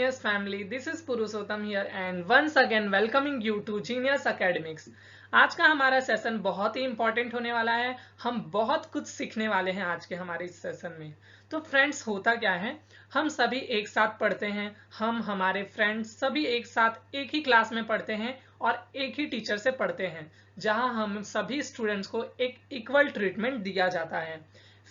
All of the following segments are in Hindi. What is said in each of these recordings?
Genius family, this is Purushottam here and once again welcoming you to Genius Academics। आज का हमारा सेशन बहुत ही इंपॉर्टेंट होने वाला है। हम बहुत कुछ सीखने वाले हैं आज के हमारे इस सेशन में। तो फ्रेंड्स, होता क्या है, हम सभी एक साथ पढ़ते हैं, हम हमारे फ्रेंड्स सभी एक साथ एक ही क्लास में पढ़ते हैं और एक ही टीचर से पढ़ते हैं, जहां हम सभी स्टूडेंट्स को एक इक्वल ट्रीटमेंट दिया जाता है।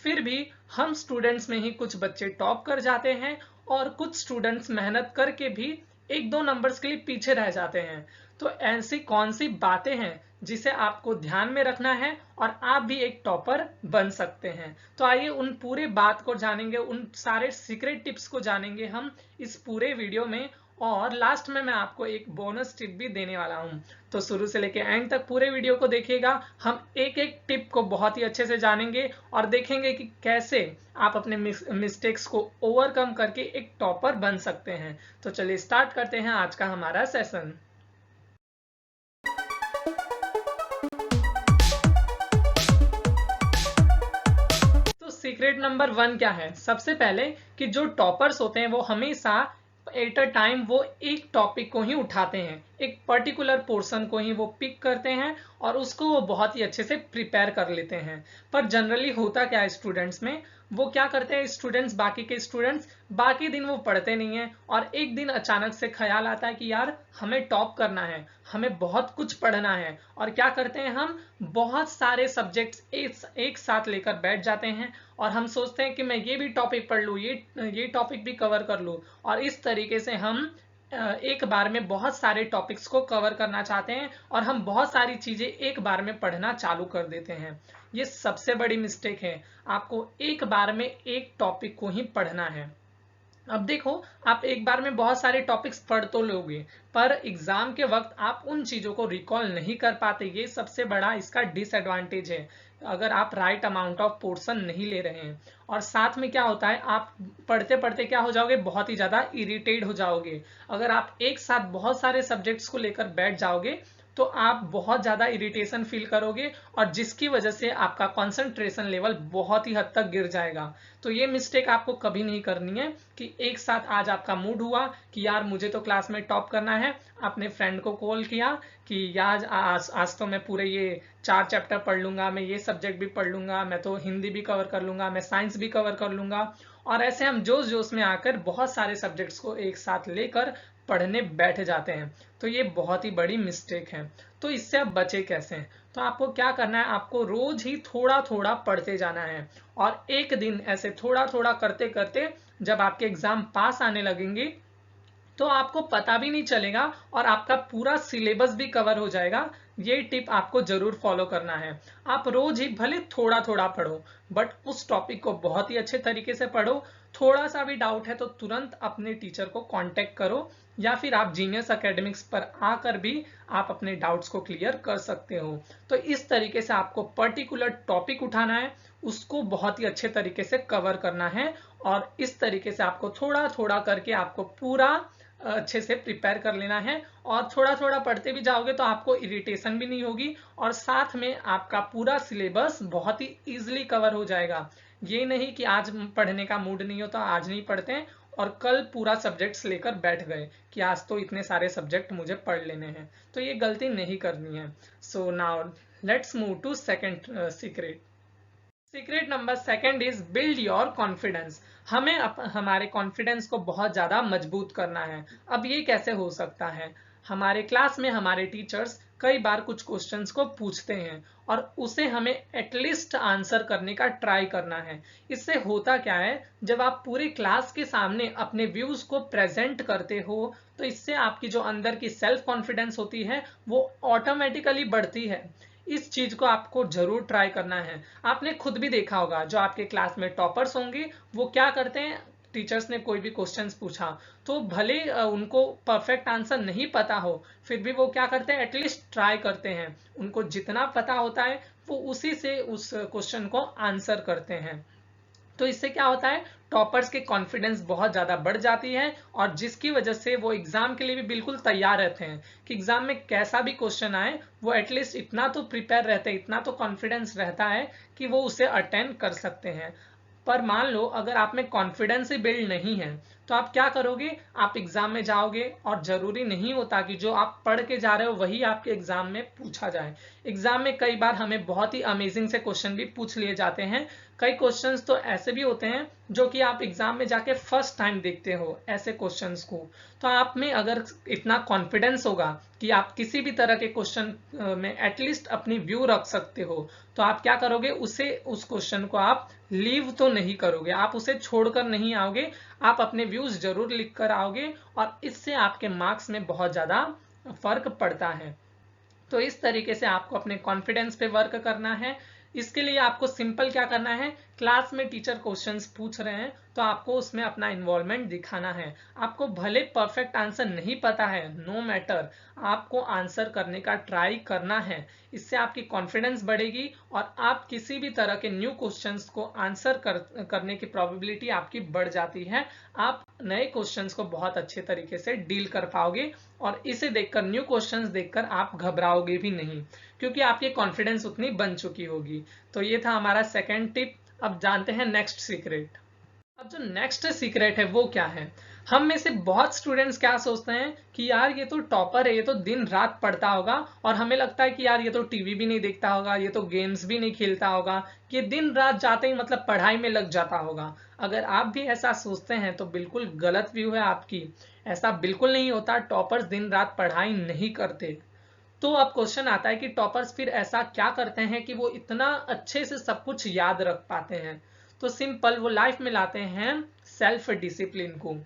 फिर भी हम स्टूडेंट्स में ही कुछ बच्चे टॉप कर जाते हैं और कुछ स्टूडेंट्स मेहनत करके भी एक दो नंबर्स के लिए पीछे रह जाते हैं। तो ऐसी कौन सी बातें हैं जिसे आपको ध्यान में रखना है और आप भी एक टॉपर बन सकते हैं। तो आइए उन पूरे बात को जानेंगे, उन सारे सीक्रेट टिप्स को जानेंगे हम इस पूरे वीडियो में, और लास्ट में मैं आपको एक बोनस टिप भी देने वाला हूं। तो शुरू से लेकर एंड तक पूरे वीडियो को देखिएगा। हम एक एक टिप को बहुत ही अच्छे से जानेंगे और देखेंगे कि कैसे आप अपने मिस्टेक्स को ओवरकम करके एक टॉपर बन सकते हैं। तो चलिए स्टार्ट करते हैं आज का हमारा सेशन। सीक्रेट नंबर 1 क्या है? सबसे पहले कि जो टॉपर्स होते हैं वो हमेशा एट अ टाइम वो एक टॉपिक को ही उठाते हैं, एक पर्टिकुलर पोर्शन को ही वो पिक करते हैं और उसको वो बहुत ही अच्छे से प्रिपेयर कर लेते हैं। पर जनरली होता क्या है स्टूडेंट्स में, वो क्या करते हैं स्टूडेंट्स, बाकी के स्टूडेंट्स बाकी दिन वो पढ़ते नहीं है और एक दिन अचानक से ख्याल आता है कि यार हमें टॉप करना है, हमें बहुत कुछ पढ़ना है, और क्या करते हैं हम बहुत सारे सब्जेक्ट्स एक साथ लेकर बैठ जाते हैं और हम सोचते हैं कि मैं ये भी टॉपिक पढ़ लूँ, ये टॉपिक भी कवर कर लूँ, और इस तरीके से हम एक बार में बहुत सारे टॉपिक्स को कवर करना चाहते हैं और हम बहुत सारी चीजें एक बार में पढ़ना चालू कर देते हैं। ये सबसे बड़ी मिस्टेक है। आपको एक बार में एक टॉपिक को ही पढ़ना है। अब देखो, आप एक बार में बहुत सारे टॉपिक्स पढ़ तो लोगे, पर एग्जाम के वक्त आप उन चीजों को रिकॉल नहीं कर पाते। ये सबसे बड़ा इसका डिसएडवांटेज है, अगर आप राइट अमाउंट ऑफ पोर्शन नहीं ले रहे हैं। और साथ में क्या होता है, आप पढ़ते पढ़ते क्या हो जाओगे, बहुत ही ज्यादा इरिटेट हो जाओगे। अगर आप एक साथ बहुत सारे सब्जेक्ट्स को लेकर बैठ जाओगे तो आप बहुत ज्यादा इरिटेशन फील करोगे और जिसकी वजह से आपका कंसंट्रेशन लेवल बहुत ही हद तक गिर जाएगा। तो ये मिस्टेक आपको कभी नहीं करनी है कि एक साथ आज आपका मूड हुआ कि यार मुझे तो क्लास में टॉप करना है, अपने फ्रेंड को कॉल किया कि यार आज तो मैं पूरे ये 4 चैप्टर पढ़ लूंगा, मैं ये सब्जेक्ट भी पढ़ लूंगा, मैं तो हिंदी भी कवर कर लूंगा, मैं साइंस भी कवर कर लूंगा, और ऐसे हम जोश जोश में आकर बहुत सारे सब्जेक्ट्स को एक साथ लेकर पढ़ने बैठ जाते हैं। तो ये बहुत ही बड़ी मिस्टेक है। तो इससे आप बचे कैसे? तो आपको क्या करना है, आपको रोज ही थोड़ा थोड़ा पढ़ते जाना है और एक दिन ऐसे थोड़ा थोड़ा करते करते जब आपके एग्जाम पास आने लगेंगे तो आपको पता भी नहीं चलेगा और आपका पूरा सिलेबस भी कवर हो जाएगा। ये टिप आपको जरूर फॉलो करना है। आप रोज ही भले थोड़ा थोड़ा पढ़ो, बट उस टॉपिक को बहुत ही अच्छे तरीके से पढ़ो। थोड़ा सा भी डाउट है तो तुरंत अपने टीचर को कांटेक्ट करो, या फिर आप जीनियस एकेडमिक्स पर आकर भी आप अपने डाउट्स को क्लियर कर सकते हो। तो इस तरीके से आपको पर्टिकुलर टॉपिक उठाना है, उसको बहुत ही अच्छे तरीके से कवर करना है, और इस तरीके से आपको थोड़ा थोड़ा करके आपको पूरा अच्छे से प्रिपेयर कर लेना है। और थोड़ा थोड़ा पढ़ते भी जाओगे तो आपको इरिटेशन भी नहीं होगी और साथ में आपका पूरा सिलेबस बहुत ही इजीली कवर हो जाएगा। ये नहीं कि आज पढ़ने का मूड नहीं होता, आज नहीं पढ़ते हैं और कल पूरा सब्जेक्ट्स लेकर बैठ गए कि आज तो इतने सारे सब्जेक्ट मुझे पढ़ लेने हैं। तो ये गलती नहीं करनी है। So now let's move to second secret. Secret number 2 is build your confidence. हमें हमारे कॉन्फिडेंस को बहुत ज्यादा मजबूत करना है। अब ये कैसे हो सकता है? हमारे क्लास में हमारे टीचर्स कई बार कुछ क्वेश्चंस को पूछते हैं और उसे हमें एटलीस्ट आंसर करने का ट्राई करना है। इससे होता क्या है, जब आप पूरे क्लास के सामने अपने व्यूज को प्रेजेंट करते हो तो इससे आपकी जो अंदर की सेल्फ कॉन्फिडेंस होती है वो ऑटोमेटिकली बढ़ती है। इस चीज को आपको जरूर ट्राई करना है। आपने खुद भी देखा होगा, जो आपके क्लास में टॉपर्स होंगे वो क्या करते हैं, टीचर्स ने कोई भी क्वेश्चंस पूछा तो भले उनको परफेक्ट आंसर नहीं पता हो, फिर भी वो क्या करते हैं, एटलीस्ट ट्राई करते हैं। उनको जितना पता होता है वो उसी से उस क्वेश्चन को आंसर करते हैं। तो इससे क्या होता है, टॉपर्स के कॉन्फिडेंस बहुत ज्यादा बढ़ जाती है और जिसकी वजह से वो एग्जाम के लिए भी बिल्कुल तैयार रहते हैं कि एग्जाम में कैसा भी क्वेश्चन आए वो एटलीस्ट इतना तो प्रिपेयर रहते हैं, इतना तो कॉन्फिडेंस रहता है कि वो उसे अटेंड कर सकते हैं। पर मान लो अगर आप में कॉन्फिडेंस ही बिल्ड नहीं है तो आप क्या करोगे, आप एग्जाम में जाओगे और जरूरी नहीं होता कि जो आप पढ़ के जा रहे हो वही आपके एग्जाम में पूछा जाए। एग्जाम में कई बार हमें बहुत ही अमेजिंग से क्वेश्चन भी पूछ लिए जाते हैं। कई क्वेश्चंस तो ऐसे भी होते हैं जो कि आप एग्जाम में जाके फर्स्ट टाइम देखते हो ऐसे क्वेश्चंस को। तो आप में अगर इतना कॉन्फिडेंस होगा कि आप किसी भी तरह के क्वेश्चन में एटलीस्ट अपनी व्यू रख सकते हो, तो आप क्या करोगे, उस क्वेश्चन को आप लीव तो नहीं करोगे, आप उसे छोड़कर नहीं आओगे, आप अपने व्यूज जरूर लिख कर आओगे और इससे आपके मार्क्स में बहुत ज्यादा फर्क पड़ता है। तो इस तरीके से आपको अपने कॉन्फिडेंस पे वर्क करना है। इसके लिए आपको सिंपल क्या करना है, क्लास में टीचर क्वेश्चंस पूछ रहे हैं तो आपको उसमें अपना इन्वॉल्वमेंट दिखाना है। आपको भले परफेक्ट आंसर नहीं पता है, नो मैटर, आपको आंसर करने का ट्राई करना है। इससे आपकी कॉन्फिडेंस बढ़ेगी और आप किसी भी तरह के न्यू क्वेश्चंस को आंसर करने की प्रोबेबिलिटी आपकी बढ़ जाती है। आप नए क्वेश्चंस को बहुत अच्छे तरीके से डील कर पाओगे और इसे देखकर, न्यू क्वेश्चंस देखकर आप घबराओगे भी नहीं, क्योंकि आपकी कॉन्फिडेंस उतनी बन चुकी होगी। तो ये था हमारा सेकंड टिप। अब जानते हैं नेक्स्ट सीक्रेट। अब जो नेक्स्ट सीक्रेट है वो क्या है, हम में से बहुत स्टूडेंट्स क्या सोचते हैं कि यार ये तो टॉपर है, ये तो दिन रात पढ़ता होगा, और हमें लगता है कि यार ये तो टीवी भी नहीं देखता होगा, ये तो गेम्स भी नहीं खेलता होगा, ये दिन रात जाते ही मतलब पढ़ाई में लग जाता होगा। अगर आप भी ऐसा सोचते हैं तो बिल्कुल गलत व्यू है आपकी। ऐसा बिल्कुल नहीं होता, टॉपर्स दिन रात पढ़ाई नहीं करते। तो अब क्वेश्चन आता है कि टॉपर्स फिर ऐसा क्या करते हैं कि वो इतना अच्छे से सब कुछ याद रख पाते हैं। तो सिंपल, वो लाइफ में लाते हैं सेल्फ डिसिप्लिन को।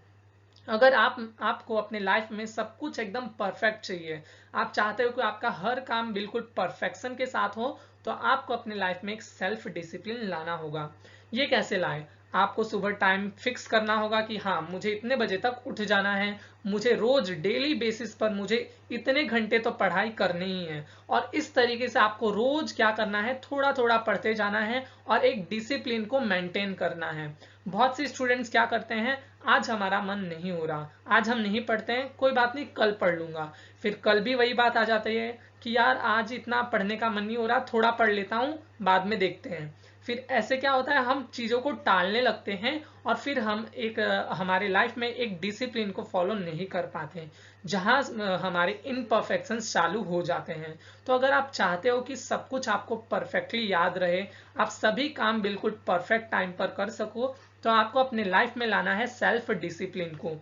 अगर आपको अपने लाइफ में सब कुछ एकदम परफेक्ट चाहिए, आप चाहते हो कि आपका हर काम बिल्कुल परफेक्शन के साथ हो, तो आपको अपने लाइफ में एक सेल्फ डिसिप्लिन लाना होगा। ये कैसे लाए, आपको सुबह टाइम फिक्स करना होगा कि हाँ मुझे इतने बजे तक उठ जाना है, मुझे रोज डेली बेसिस पर मुझे इतने घंटे तो पढ़ाई करनी ही है। और इस तरीके से आपको रोज क्या करना है, थोड़ा थोड़ा पढ़ते जाना है और एक डिसिप्लिन को मेंटेन करना है। बहुत से स्टूडेंट्स क्या करते हैं, आज हमारा मन नहीं हो रहा, आज हम नहीं पढ़ते हैं, कोई बात नहीं कल पढ़ लूंगा। फिर कल भी वही बात आ जाती है कि यार आज इतना पढ़ने का मन नहीं हो रहा, थोड़ा पढ़ लेता हूँ, बाद में देखते हैं। फिर ऐसे क्या होता है, हम चीजों को टालने लगते हैं और फिर हम हमारे लाइफ में एक डिसिप्लिन को फॉलो नहीं कर पाते, जहां हमारे इनपरफेक्शंस चालू हो जाते हैं। तो अगर आप चाहते हो कि सब कुछ आपको परफेक्टली याद रहे, आप सभी काम बिल्कुल परफेक्ट टाइम पर कर सको, तो आपको अपने लाइफ में लाना है सेल्फ डिसिप्लिन को।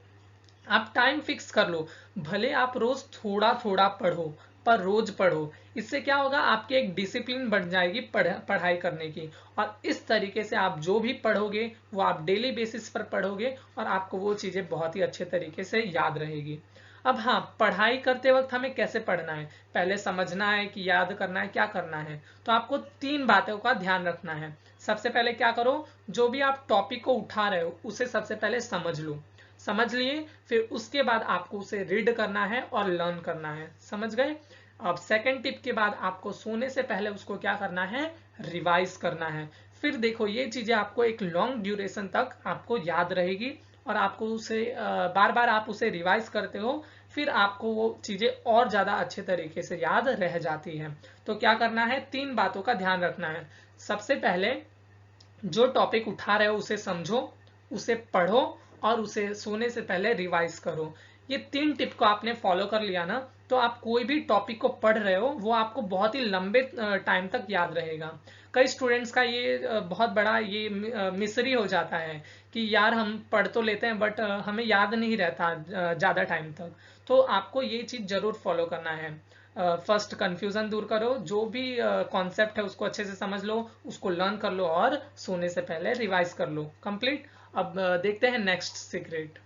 आप टाइम फिक्स कर लो, भले आप रोज थोड़ा थोड़ा पढ़ो, पर रोज पढ़ो। इससे क्या होगा, आपकी एक डिसिप्लिन बन जाएगी पढ़ाई करने की, और इस तरीके से आप जो भी पढ़ोगे वो आप डेली बेसिस पर पढ़ोगे और आपको वो चीजें बहुत ही अच्छे तरीके से याद रहेगी। अब हाँ, पढ़ाई करते वक्त हमें कैसे पढ़ना है, पहले समझना है कि याद करना है, क्या करना है। तो आपको 3 बातों का ध्यान रखना है। सबसे पहले क्या करो, जो भी आप टॉपिक को उठा रहे हो उसे सबसे पहले समझ लो। समझ लिए, फिर उसके बाद आपको उसे रीड करना है और लर्न करना है। समझ गए। अब सेकंड टिप के बाद आपको सोने से पहले उसको क्या करना है, रिवाइज करना है। फिर देखो, ये चीजें आपको एक लॉन्ग ड्यूरेशन तक आपको याद रहेगी और आपको उसे बार बार आप उसे रिवाइज करते हो, फिर आपको वो चीजें और ज्यादा अच्छे तरीके से याद रह जाती हैं। तो क्या करना है, 3 बातों का ध्यान रखना है। सबसे पहले जो टॉपिक उठा रहे हो उसे समझो, उसे पढ़ो और उसे सोने से पहले रिवाइज करो। ये 3 टिप को आपने फॉलो कर लिया ना, तो आप कोई भी टॉपिक को पढ़ रहे हो वो आपको बहुत ही लंबे टाइम तक याद रहेगा। कई स्टूडेंट्स का ये बहुत बड़ा ये मिसरी हो जाता है कि यार हम पढ़ तो लेते हैं बट हमें याद नहीं रहता ज्यादा टाइम तक। तो आपको ये चीज जरूर फॉलो करना है। फर्स्ट कंफ्यूजन दूर करो, जो भी कॉन्सेप्ट है उसको अच्छे से समझ लो, उसको लर्न कर लो और सोने से पहले रिवाइज कर लो। कंप्लीट। अब देखते हैं next secret.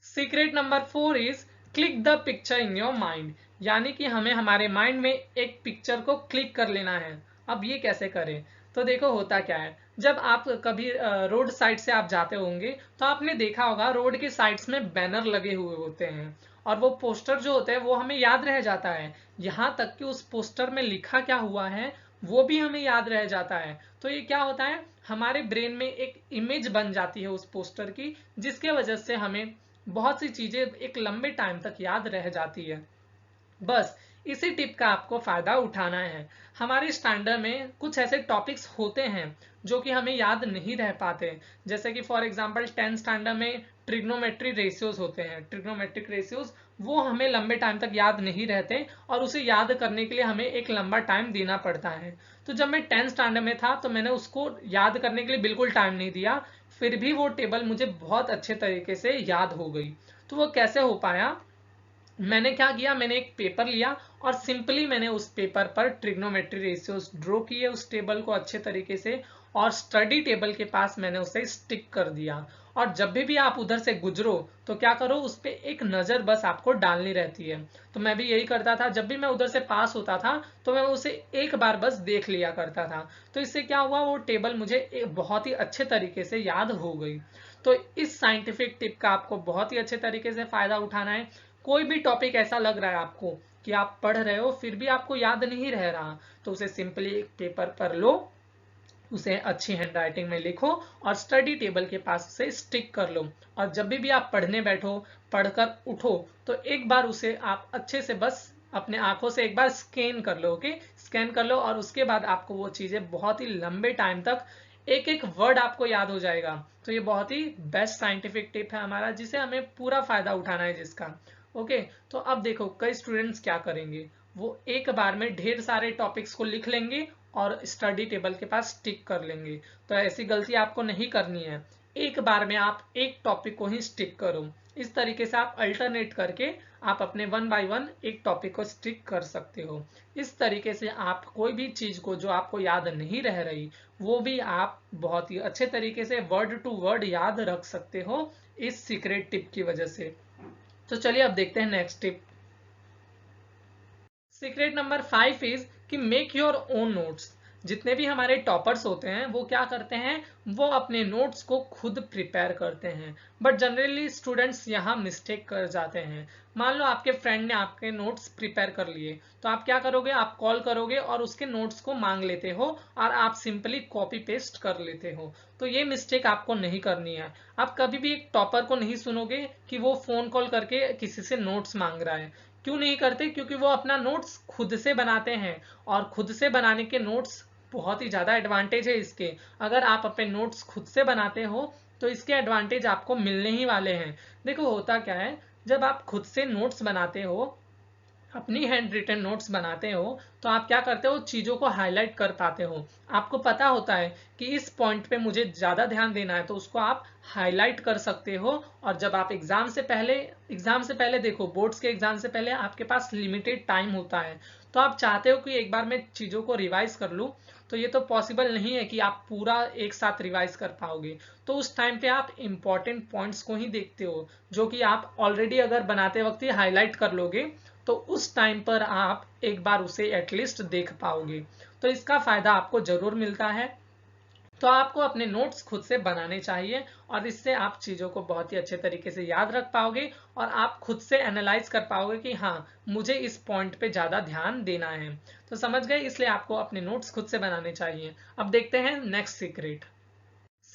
Secret number 4 is click the picture in your mind. यानी कि हमें हमारे माइंड में एक पिक्चर को क्लिक कर लेना है। अब ये कैसे करें, तो देखो होता क्या है, जब आप कभी रोड साइड से आप जाते होंगे तो आपने देखा होगा रोड के साइड्स में बैनर लगे हुए होते हैं, और वो पोस्टर जो होते हैं वो हमें याद रह जाता है, यहाँ तक कि उस पोस्टर में लिखा क्या हुआ है वो भी हमें याद रह जाता है। तो ये क्या होता है, हमारे ब्रेन में एक इमेज बन जाती है उस पोस्टर की, जिसके वजह से हमें बहुत सी चीजें एक लंबे टाइम तक याद रह जाती है। बस इसी टिप का आपको फायदा उठाना है। हमारे स्टैंडर्ड में कुछ ऐसे टॉपिक्स होते हैं जो कि हमें याद नहीं रह पाते, जैसे कि फॉर एग्जांपल 10th स्टैंडर्ड में ट्रिग्नोमेट्री रेशियोज होते हैं, ट्रिग्नोमेट्रिक रेशियोज, वो हमें लंबे टाइम तक याद नहीं रहते और उसे याद करने के लिए हमें एक लंबा टाइम देना पड़ता है। तो जब मैं 10th स्टैंडर्ड में था तो मैंने उसको याद करने के लिए बिल्कुल टाइम नहीं दिया, फिर भी वो टेबल मुझे बहुत अच्छे तरीके से याद हो गई। तो वो कैसे हो पाया? मैंने क्या किया, मैंने एक पेपर लिया और सिंपली मैंने उस पेपर पर ट्रिग्नोमेट्री रेशियोज ड्रॉ किए उस टेबल को अच्छे तरीके से, और स्टडी टेबल के पास मैंने उसे स्टिक कर दिया। और जब भी आप उधर से गुजरो तो क्या करो, उस पर एक नज़र बस आपको डालनी रहती है। तो मैं भी यही करता था, जब भी मैं उधर से पास होता था तो मैं उसे एक बार बस देख लिया करता था। तो इससे क्या हुआ, वो टेबल मुझे बहुत ही अच्छे तरीके से याद हो गई। तो इस साइंटिफिक टिप का आपको बहुत ही अच्छे तरीके से फायदा उठाना है। कोई भी टॉपिक ऐसा लग रहा है आपको कि आप पढ़ रहे हो फिर भी आपको याद नहीं रह रहा, तो उसे सिंपली एक पेपर पर लो, उसे अच्छी हैंडराइटिंग में लिखो और स्टडी टेबल के पास उसे स्टिक कर लो। और जब भी आप पढ़ने बैठो, पढ़कर उठो, तो एक बार उसे आप अच्छे से बस अपने आंखों से एक बार स्कैन कर लो। ओके, स्कैन कर लो और उसके बाद आपको वो चीजें बहुत ही लंबे टाइम तक एक एक वर्ड आपको याद हो जाएगा। तो ये बहुत ही बेस्ट साइंटिफिक टिप है हमारा, जिसे हमें पूरा फायदा उठाना है जिसका। ओके, तो अब देखो कई स्टूडेंट्स क्या करेंगे, वो एक बार में ढेर सारे टॉपिक्स को लिख लेंगे और स्टडी टेबल के पास स्टिक कर लेंगे। तो ऐसी गलती आपको नहीं करनी है, एक बार में आप एक टॉपिक को ही स्टिक करो। इस तरीके से आप अल्टरनेट करके आप अपने 1 बाय 1 एक टॉपिक को स्टिक कर सकते हो। इस तरीके से आप कोई भी चीज को जो आपको याद नहीं रह रही वो भी आप बहुत ही अच्छे तरीके से वर्ड टू वर्ड याद रख सकते हो इस सीक्रेट टिप की वजह से। तो चलिए अब देखते हैं next tip. Secret number 5 is कि मेक योर ओन नोट्स। जितने भी हमारे टॉपर्स होते हैं वो क्या करते हैं, वो अपने नोट्स को खुद प्रिपेयर करते हैं। बट जनरली स्टूडेंट्स यहाँ मिस्टेक कर जाते हैं। मान लो आपके फ्रेंड ने आपके नोट्स प्रिपेयर कर लिए, तो आप क्या करोगे, आप कॉल करोगे और उसके नोट्स को मांग लेते हो और आप सिंपली कॉपी पेस्ट कर लेते हो। तो ये मिस्टेक आपको नहीं करनी है। आप कभी भी एक टॉपर को नहीं सुनोगे कि वो फोन कॉल करके किसी से नोट्स मांग रहा है। क्यों नहीं करते? क्योंकि वो अपना नोट्स खुद से बनाते हैं और खुद से बनाने के नोट्स बहुत ही ज्यादा एडवांटेज है इसके। अगर आप अपने नोट्स खुद से बनाते हो तो इसके एडवांटेज आपको मिलने ही वाले हैं। देखो होता क्या है, जब आप खुद से नोट्स बनाते हो, अपनी हैंड रिटन नोट्स बनाते हो, तो आप क्या करते हो, चीजों को हाईलाइट कर पाते हो। आपको पता होता है कि इस पॉइंट पे मुझे ज्यादा ध्यान देना है, तो उसको आप हाईलाइट कर सकते हो। और जब आप एग्जाम से पहले देखो, बोर्ड्स के एग्जाम से पहले आपके पास लिमिटेड टाइम होता है, तो आप चाहते हो कि एक बार मैं चीजों को रिवाइज कर लूं, तो ये तो पॉसिबल नहीं है कि आप पूरा एक साथ रिवाइज कर पाओगे। तो उस टाइम पे आप इंपॉर्टेंट पॉइंट्स को ही देखते हो, जो कि आप ऑलरेडी अगर बनाते वक्त ही हाईलाइट कर लोगे तो उस टाइम पर आप एक बार उसे एटलीस्ट देख पाओगे। तो इसका फायदा आपको जरूर मिलता है। तो आपको अपने नोट्स खुद से बनाने चाहिए और इससे आप चीजों को बहुत ही अच्छे तरीके से याद रख पाओगे और आप खुद से एनालाइज कर पाओगे कि हाँ, मुझे इस पॉइंट पे ज्यादा ध्यान देना है। तो समझ गए, इसलिए आपको अपने नोट्स खुद से बनाने चाहिए। अब देखते हैं नेक्स्ट सीक्रेट।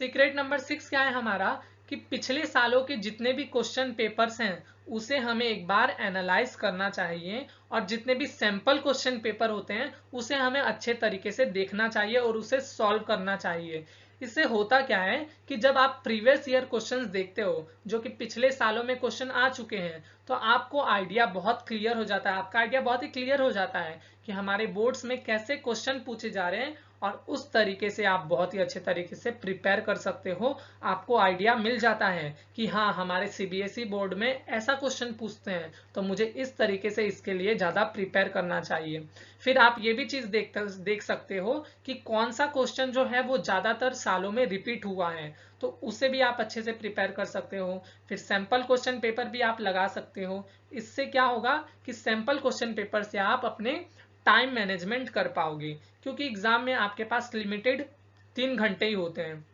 सीक्रेट नंबर 6 क्या है हमारा, कि पिछले सालों के जितने भी क्वेश्चन पेपर्स हैं उसे हमें एक बार एनालाइज करना चाहिए और जितने भी सैंपल क्वेश्चन पेपर होते हैं उसे हमें अच्छे तरीके से देखना चाहिए और उसे सॉल्व करना चाहिए। इससे होता क्या है कि जब आप प्रीवियस ईयर क्वेश्चंस देखते हो, जो कि पिछले सालों में क्वेश्चन आ चुके हैं, तो आपको आइडिया बहुत क्लियर हो जाता है, आपका आइडिया बहुत ही क्लियर हो जाता है कि हमारे बोर्ड्स में कैसे क्वेश्चन पूछे जा रहे हैं और उस तरीके से आप बहुत ही अच्छे तरीके से प्रिपेयर कर सकते हो। आपको आइडिया मिल जाता है कि हाँ, हमारे सीबीएसई बोर्ड में ऐसा क्वेश्चन पूछते हैं, तो मुझे इस तरीके से इसके लिए ज्यादा प्रिपेयर करना चाहिए। फिर आप ये भी चीज देख सकते हो कि कौन सा क्वेश्चन जो है वो ज्यादातर सालों में रिपीट हुआ है, तो उसे भी आप अच्छे से प्रिपेयर कर सकते हो। फिर सैंपल क्वेश्चन पेपर भी आप लगा सकते हो। इससे क्या होगा कि सैंपल क्वेश्चन पेपर से आप अपने टाइम मैनेजमेंट कर पाओगे, क्योंकि एग्जाम में आपके पास लिमिटेड 3 घंटे ही होते हैं।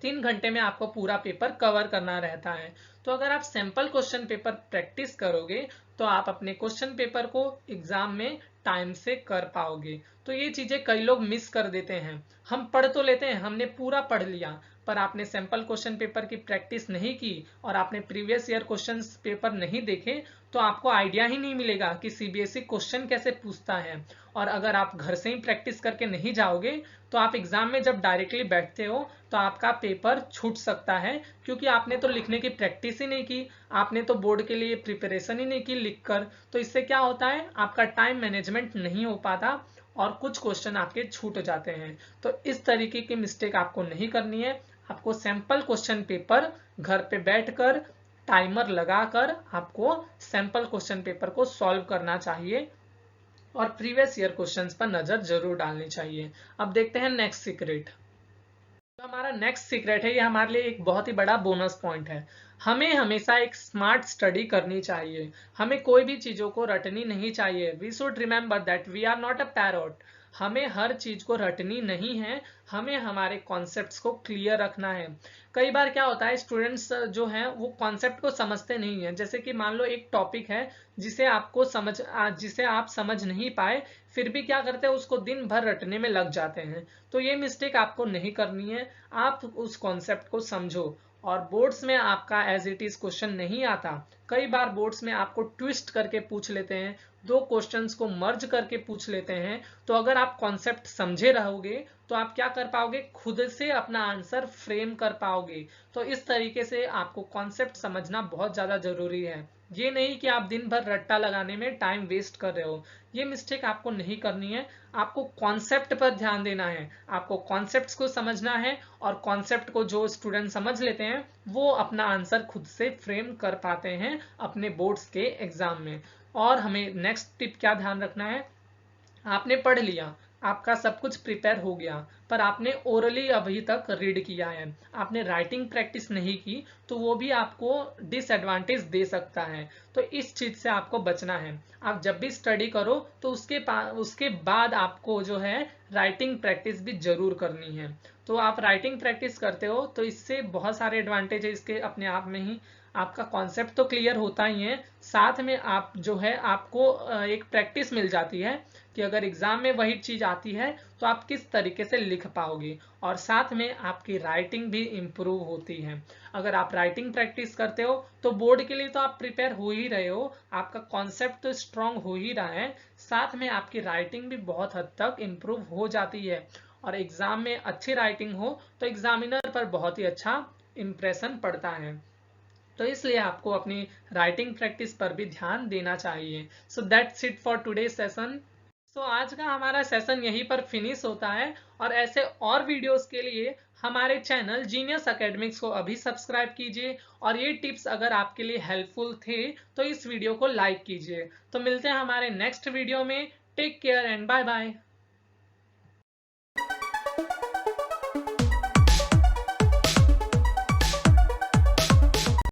3 घंटे में आपको पूरा पेपर कवर करना रहता है। तो अगर आप सैंपल क्वेश्चन पेपर प्रैक्टिस करोगे तो आप अपने क्वेश्चन पेपर को एग्जाम में टाइम से कर पाओगे। तो ये चीजें कई लोग मिस कर देते हैं। हम पढ़ तो लेते हैं, हमने पूरा पढ़ लिया, पर आपने सैंपल क्वेश्चन पेपर की प्रैक्टिस नहीं की और आपने प्रीवियस ईयर क्वेश्चन पेपर नहीं देखे, तो आपको आइडिया ही नहीं मिलेगा कि सीबीएसई क्वेश्चन कैसे पूछता है। और अगर आप घर से ही प्रैक्टिस करके नहीं जाओगे तो आप एग्जाम में जब डायरेक्टली बैठते हो तो आपका पेपर छूट सकता है, क्योंकि आपने तो लिखने की प्रैक्टिस ही नहीं की, आपने तो बोर्ड के लिए प्रिपरेशन ही नहीं की लिखकर। तो इससे क्या होता है, आपका टाइम मैनेजमेंट नहीं हो पाता और कुछ क्वेश्चन आपके छूट जाते हैं। तो इस तरीके की मिस्टेक आपको नहीं करनी है। आपको सैंपल क्वेश्चन पेपर घर पे बैठकर टाइमर लगाकर आपको सैंपल क्वेश्चन पेपर को सॉल्व करना चाहिए और प्रीवियस ईयर क्वेश्चंस पर नजर जरूर डालनी चाहिए। अब देखते हैं नेक्स्ट सीक्रेट। तो हमारा नेक्स्ट सीक्रेट है, ये हमारे लिए एक बहुत ही बड़ा बोनस पॉइंट है। हमें हमेशा एक स्मार्ट स्टडी करनी चाहिए। हमें कोई भी चीजों को रटनी नहीं चाहिए। We should remember that we are not a parrot. हमें हर चीज को रटनी नहीं है, हमें हमारे कॉन्सेप्ट्स को क्लियर रखना है। कई बार क्या होता है, स्टूडेंट्स जो हैं वो कॉन्सेप्ट को समझते नहीं है। जैसे कि मान लो एक टॉपिक है जिसे आप समझ नहीं पाए, फिर भी क्या करते हैं, उसको दिन भर रटने में लग जाते हैं। तो ये मिस्टेक आपको नहीं करनी है। आप उस कॉन्सेप्ट को समझो। और बोर्ड्स में आपका एज इट इज क्वेश्चन नहीं आता। कई बार बोर्ड्स में आपको ट्विस्ट करके पूछ लेते हैं, दो क्वेश्चंस को मर्ज करके पूछ लेते हैं। तो अगर आप कॉन्सेप्ट समझे रहोगे तो आप क्या कर पाओगे, खुद से अपना आंसर फ्रेम कर पाओगे। तो इस तरीके से आपको कॉन्सेप्ट समझना बहुत ज्यादा जरूरी है। ये नहीं कि आप दिन भर रट्टा लगाने में टाइम वेस्ट कर रहे हो। ये मिस्टेक आपको नहीं करनी है। आपको कॉन्सेप्ट पर ध्यान देना है, आपको कॉन्सेप्ट्स को समझना है और कॉन्सेप्ट को जो स्टूडेंट समझ लेते हैं वो अपना आंसर खुद से फ्रेम कर पाते हैं अपने बोर्ड्स के एग्जाम में। और हमें नेक्स्ट टिप क्या ध्यान रखना है, आपने पढ़ लिया, आपका सब कुछ प्रिपेयर हो गया, पर आपने ओरली अभी तक रीड किया है, आपने राइटिंग प्रैक्टिस नहीं की, तो वो भी आपको डिसएडवांटेज दे सकता है। तो इस चीज से आपको बचना है। आप जब भी स्टडी करो तो उसके बाद आपको जो है राइटिंग प्रैक्टिस भी जरूर करनी है। तो आप राइटिंग प्रैक्टिस करते हो तो इससे बहुत सारे एडवांटेज है इसके अपने आप में ही। आपका कॉन्सेप्ट तो क्लियर होता ही है, साथ में आप जो है आपको एक प्रैक्टिस मिल जाती है कि अगर एग्जाम में वही चीज आती है तो आप किस तरीके से लिख पाओगे। और साथ में आपकी राइटिंग भी इम्प्रूव होती है। अगर आप राइटिंग प्रैक्टिस करते हो तो बोर्ड के लिए तो आप प्रिपेयर हो ही रहे हो, आपका कॉन्सेप्ट तो स्ट्रांग हो ही रहा है, साथ में आपकी राइटिंग भी बहुत हद तक इम्प्रूव हो जाती है। और एग्जाम में अच्छी राइटिंग हो तो एग्जामिनर पर बहुत ही अच्छा इंप्रेशन पड़ता है। तो इसलिए आपको अपनी राइटिंग प्रैक्टिस पर भी ध्यान देना चाहिए। So that's it for today session. So आज का हमारा सेशन यहीं पर फिनिश होता है। और ऐसे और वीडियोस के लिए हमारे चैनल जीनियस एकेडमिक्स को अभी सब्सक्राइब कीजिए। और ये टिप्स अगर आपके लिए हेल्पफुल थे तो इस वीडियो को लाइक कीजिए। तो मिलते हैं हमारे नेक्स्ट वीडियो में। Take care and bye bye.